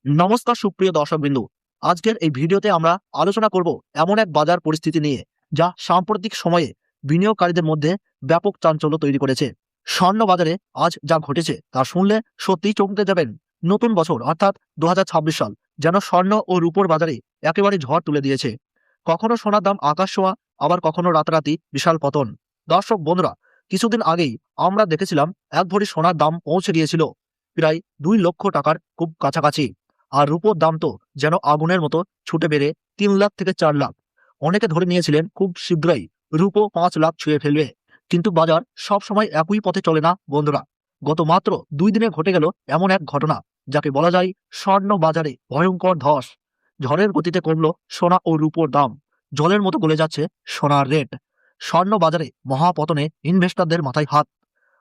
নমস্কার সুপ্রিয় দর্শকবৃন্দ। আজকের এই ভিডিওতে আমরা আলোচনা করব এমন এক বাজার পরিস্থিতি নিয়ে যা সাম্প্রতিক সময়ে বিনিয়োগকারীদের মধ্যে ব্যাপক চাঞ্চল্য তৈরি করেছে। স্বর্ণ বাজারে আজ যা ঘটেছে তা শুনলে সত্যিই চমকে যাবেন। নতুন বছর অর্থাৎ 2026 সাল যেন স্বর্ণ ও রূপোর বাজারে একেবারে ঝড় তুলে দিয়েছে। কখনো সোনার দাম আকাশ ছোঁয়া, আবার কখনো রাতারাতি বিশাল পতন। দর্শক বন্ধুরা, কিছুদিন আগেই আমরা দেখেছিলাম এক ভরি সোনার দাম পৌঁছে গিয়েছিল প্রায় 2 লক্ষ টাকার খুব কাছাকাছি। আর রূপোর দাম তো যেন আগুনের মতো ছুটে বেড়ে 3 লাখ থেকে 4 লাখ। অনেকে ধরে নিয়েছিলেন খুব শীঘ্রই রূপো 5 লাখ ছুঁয়ে ফেলবে। কিন্তু বাজার সব সময় একই পথে চলে না বন্ধুরা। গত মাত্র 2 দিনে ঘটে গেল এমন এক ঘটনা যাকে বলা যায় স্বর্ণ বাজারে ভয়ঙ্কর ধস। ঝড়ের গতিতে কমলো সোনা ও রূপোর দাম, জলের মতো গলে যাচ্ছে সোনার রেট। স্বর্ণ বাজারে মহাপতনে ইনভেস্টরদের মাথায় হাত।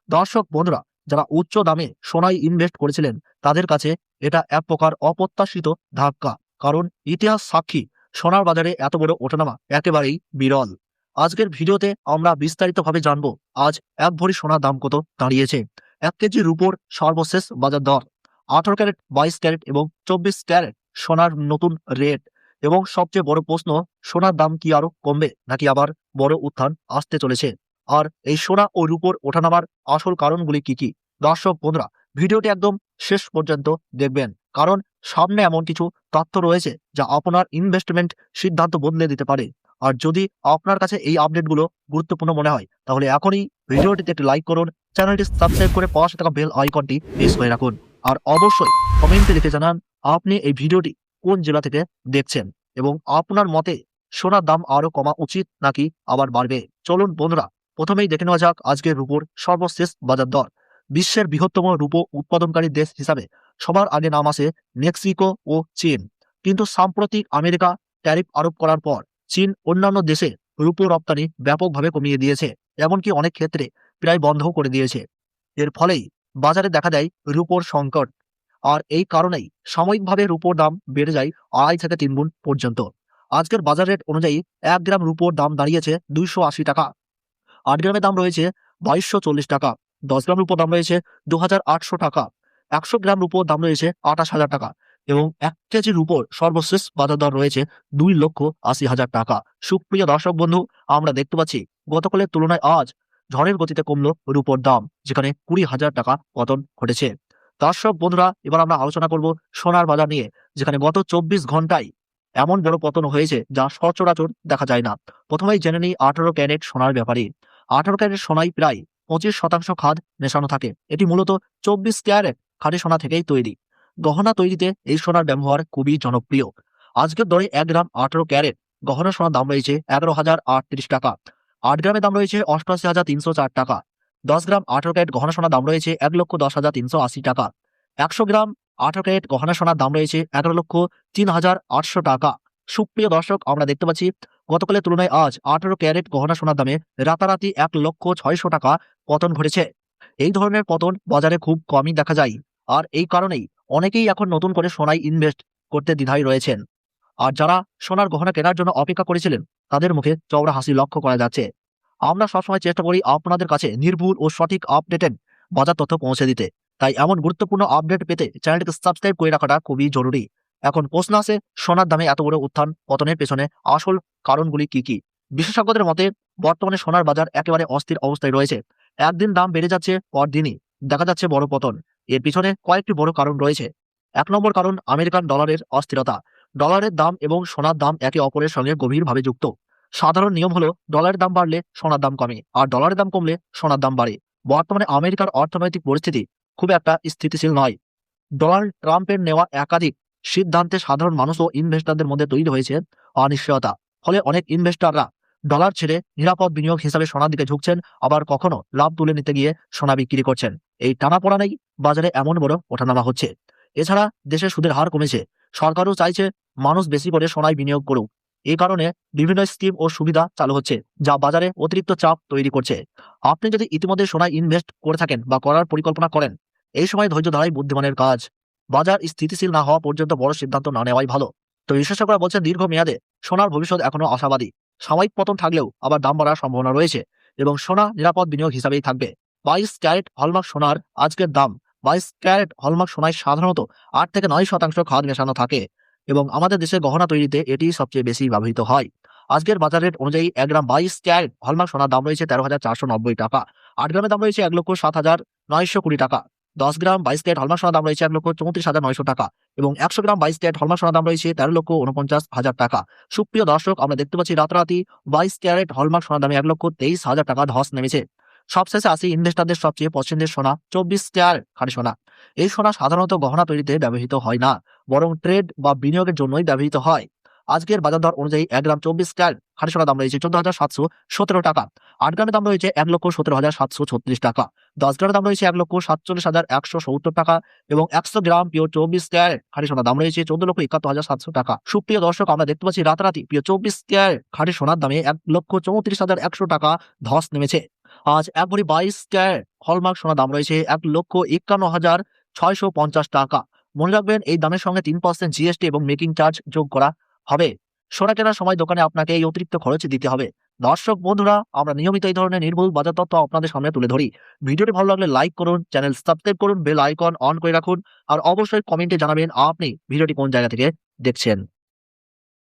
দর্শক বন্ধুরা, যারা উচ্চ দামে সোনায় ইনভেস্ট করেছিলেন তাদের কাছে এটা এক প্রকার অপ্রত্যাশিত ধাক্কা। কারণ ইতিহাস সাক্ষী, সোনার বাজারে এত বড় ওঠানামা একেবারেই বিরল। আজকের ভিডিওতে আমরা বিস্তারিতভাবে জানবো আজ এক ভরি সোনার দাম কত দাঁড়িয়েছে, 1 কেজি রূপোর সর্বশেষ বাজার দর, 18 ক্যারেট, 22 ক্যারেট এবং 24 ক্যারেট সোনার নতুন রেট, এবং সবচেয়ে বড় প্রশ্ন, সোনার দাম কি আরো কমবে নাকি আবার বড় উত্থান আসতে চলেছে। আর এই সোনা ও রূপোর ওঠানামার আসল কারণগুলি কি কি। দর্শক বন্ধুরা, ভিডিওটি একদম শেষ পর্যন্ত দেখবেন, কারণ সামনে এমন কিছু তথ্য রয়েছে যা আপনার ইনভেস্টমেন্ট সিদ্ধান্ত বদলে দিতে পারে। আর যদি আপনার কাছে এই আপডেটগুলো গুরুত্বপূর্ণ মনে হয় তাহলে এখনই ভিডিওটিতে একটি লাইক করুন, চ্যানেলটি সাবস্ক্রাইব করে পাশে থাকা বেল আইকনটি প্রেস করে রাখুন। আর অবশ্যই কমেন্টে লিখে জানান আপনি এই ভিডিওটি কোন জেলা থেকে দেখছেন এবং আপনার মতে সোনার দাম আরো কমা উচিত নাকি আবার বাড়বে। চলুন বন্ধুরা, প্রথমেই দেখে নেওয়া যাক আজকের রূপোর সর্বশেষ বাজার দর। বিশ্বের বৃহত্তম রূপো উৎপাদনকারী দেশ হিসাবে সবার আগে নাম আসে মেক্সিকো ও চীন। কিন্তু সাম্প্রতিক আমেরিকা ট্যারিফ আরোপ করার পর চীন অন্যান্য দেশে রূপো রপ্তানি ব্যাপকভাবে কমিয়ে দিয়েছে, এমনকি অনেক ক্ষেত্রে প্রায় বন্ধও করে দিয়েছে। এর ফলেই বাজারে দেখা দেয় রূপোর সংকট। আর এই কারণেই সাময়িকভাবে রূপোর দাম বেড়ে যায় 2.5 থেকে 3 গুণ পর্যন্ত। আজকের বাজার রেট অনুযায়ী 1 গ্রাম রূপোর দাম দাঁড়িয়েছে 280 টাকা, 8 গ্রামের দাম রয়েছে 2240 টাকা, 10 গ্রাম রূপোর দাম রয়েছে 2800 টাকা, 100 গ্রাম রূপোর দাম রয়েছে 28,000 টাকা এবং 1 কেজি রূপোর সর্বশেষ বাজার দর রয়েছে 2,80,000 টাকা। সুপ্রিয় দর্শক বন্ধু, আমরা দেখতে পাচ্ছি গতকালের তুলনায় আজ ঝড়ের গতিতে কমলো রূপোর দাম, যেখানে 20,000 টাকা পতন ঘটেছে। দর্শক বন্ধুরা, এবার আমরা আলোচনা করব সোনার বাজার নিয়ে, যেখানে গত 24 ঘন্টায় এমন বড় পতন হয়েছে যা সচরাচর দেখা যায় না। প্রথমেই জেনে নিই 18 ক্যারেট সোনার ব্যাপারে। 18 ক্যারেট সোনায় প্রায় 25% খাদ মেশানো থাকে। এটি মূলত 24 ক্যারেট খাঁটি সোনা থেকেই তৈরি। গহনা তৈরিতে এই সোনার ব্যবহার খুবই জনপ্রিয়। আজকের দরে 1 গ্রাম 18 ক্যারেট গহনা সোনার দাম রয়েছে 11,038 টাকা, 8 গ্রামের দাম রয়েছে 88,304 টাকা, 10 গ্রাম 18 ক্যারেট গহনা সোনার দাম রয়েছে 1,10,380 টাকা, 100 গ্রাম 18 ক্যারেট গহনা সোনার দাম রয়েছে 11,03,800 টাকা। সুপ্রিয় দর্শক, আমরা দেখতে পাচ্ছি গতকালের তুলনায় আজ 18 ক্যারেট গহনা সোনার দামে রাতারাতি 1,06,000 টাকা পতন ঘটেছে। এই ধরনের পতন বাজারে খুব কমই দেখা যায়। আর এই কারণেই অনেকেই এখন নতুন করে সোনায় ইনভেস্ট করতে দ্বিধায় রয়েছেন। আর যারা সোনার গহনা কেনার জন্য অপেক্ষা করেছিলেন তাদের মুখে চওড়া হাসি লক্ষ্য করা যাচ্ছে। আমরা সবসময় চেষ্টা করি আপনাদের কাছে নির্ভুল ও সঠিক আপডেটেড বাজার তথ্য পৌঁছে দিতে। তাই এমন গুরুত্বপূর্ণ আপডেট পেতে চ্যানেলটিকে সাবস্ক্রাইব করে রাখাটা খুবই জরুরি। এখন প্রশ্ন আসে, সোনার দামে এত বড় উত্থান পতনের পেছনে আসল কারণগুলি কি কি। বিশেষজ্ঞদের মতে বর্তমানে সোনার বাজার একেবারে অস্থির অবস্থায় রয়েছে। একদিন দাম বেড়ে যাচ্ছে, পরদিনই দেখা যাচ্ছে বড় পতন। এর পিছনে কয়েকটি বড় কারণ রয়েছে। 1 নম্বর কারণ, আমেরিকান ডলারের অস্থিরতা। ডলারের দাম এবং সোনার দাম একে অপরের সঙ্গে গভীরভাবে যুক্ত। সাধারণ নিয়ম হলো ডলারের দাম বাড়লে সোনার দাম কমে, আর ডলারের দাম কমলে সোনার দাম বাড়ে। বর্তমানে আমেরিকার অর্থনৈতিক পরিস্থিতি খুব একটা স্থিতিশীল নয়। ডোনাল্ড ট্রাম্পের নেওয়া একাধিক সিদ্ধান্তে সাধারণ মানুষ ও ইনভেস্টরদের মধ্যে তৈরি হয়েছে অনিশ্চয়তা। ফলে অনেক ইনভেস্টররা ডলার ছেড়ে নিরাপদ বিনিয়োগ হিসাবে সোনার দিকে ঝুঁকছেন, আবার কখনো লাভ তুলে নিতে গিয়ে সোনা বিক্রি করছেন। এই টানাপোড়েনেই বাজারে এমন বড় ওঠানামা হচ্ছে। এছাড়া দেশে সুদের হার কমেছে, সরকারও চাইছে মানুষ বেশি করে সোনায় বিনিয়োগ করুক। এই কারণে বিভিন্ন স্কিম ও সুবিধা চালু হচ্ছে, যা বাজারে অতিরিক্ত চাপ তৈরি করছে। আপনি যদি ইতিমধ্যে সোনায় ইনভেস্ট করে থাকেন বা করার পরিকল্পনা করেন, এই সময় ধৈর্য ধরাই বুদ্ধিমানের কাজ। বাজার স্থিতিশীল না হওয়া পর্যন্ত বড় সিদ্ধান্ত না নেওয়াই ভালো। তো বিশেষজ্ঞরা বলছেন দীর্ঘমেয়াদে সোনার ভবিষ্যৎ এখনো আশাবাদী। সাময়িক পতন থাকলেও আবার দাম বাড়ার সম্ভাবনা রয়েছে এবং সোনা নিরাপদ বিনিয়োগ হিসাবেই থাকবে। 22 ক্যারেট হলমার্ক সোনার আজকের দাম 22 ক্যারেট হলমার্ক সোনায় সাধারণত 8 থেকে 9% খাদ মেশানো থাকে এবং আমাদের দেশে গহনা তৈরিতে এটি সবচেয়ে বেশি ব্যবহৃত হয়। আজকের বাজার রেট অনুযায়ী 1 গ্রাম 22 ক্যারেট হলমার্ক সোনার দাম রয়েছে 13,490 টাকা। 8 গ্রামের দাম রয়েছে 1,07,920 টাকা। 10 গ্রাম 22 ক্যারেট হলমার্ক সোনার দাম রয়েছে 1,34,900 টাকা এবং 100 গ্রাম 22 ক্যারেট হলমার্ক সোনার দাম রয়েছে 13,49,000 টাকা। সুপ্রিয় দর্শক, আমরা দেখতে পাচ্ছি রাতারাতি 22 ক্যারেট হলমার্ক সোনার দামে 1,23,000 টাকা ধস নেমেছে। সবশেষে আসি ইনভেস্টরদের সবচেয়ে পছন্দের সোনা 24 ক্যারেট খাঁটি সোনা। এই সোনা সাধারণত গহনা তৈরিতে ব্যবহৃত হয় না, বরং ট্রেড বা বিনিয়োগের জন্যই ব্যবহৃত হয়। আজকের বাজার দর অনুযায়ী 1 গ্রাম 24 ক্যারেট খাঁটি সোনার দাম রয়েছে 14,717 টাকা। 8 গ্রামের দাম রয়েছে 1,17,736 টাকা। 10 গ্রামের দাম রয়েছে 1,47,170 টাকা এবং 100 গ্রাম পিওর 24 ক্যারেট খাঁটি সোনার দাম রয়েছে 14,71,700 টাকা। সুপ্রিয় দর্শক, আমরা দেখতে পাচ্ছি রাতারাতি পিওর 24 ক্যারেট খাঁটি সোনার দামে 1,34,100 টাকা ধস নেমেছে। আজ 1 ভরি 22 ক্যারেট হলমার্ক সোনার দাম রয়েছে 1,51,650 টাকা। মনে রাখবেন, এই দামের সঙ্গে 3% জিএসটি এবং মেকিং চার্জ যোগ করা হবে। সোনা কেনার সময় দোকানে আপনাকে এই অতিরিক্ত খরচ দিতে হবে। দর্শক বন্ধুরা, আমরা নিয়মিত এই ধরনের নির্ভুল বাজার তথ্য আপনাদের সামনে তুলে ধরি। ভিডিওটি ভালো লাগলে লাইক করুন, চ্যানেল সাবস্ক্রাইব করুন, বেল আইকন অন করে রাখুন আর অবশ্যই কমেন্টে জানাবেন আপনি ভিডিওটি কোন জায়গা থেকে দেখছেন।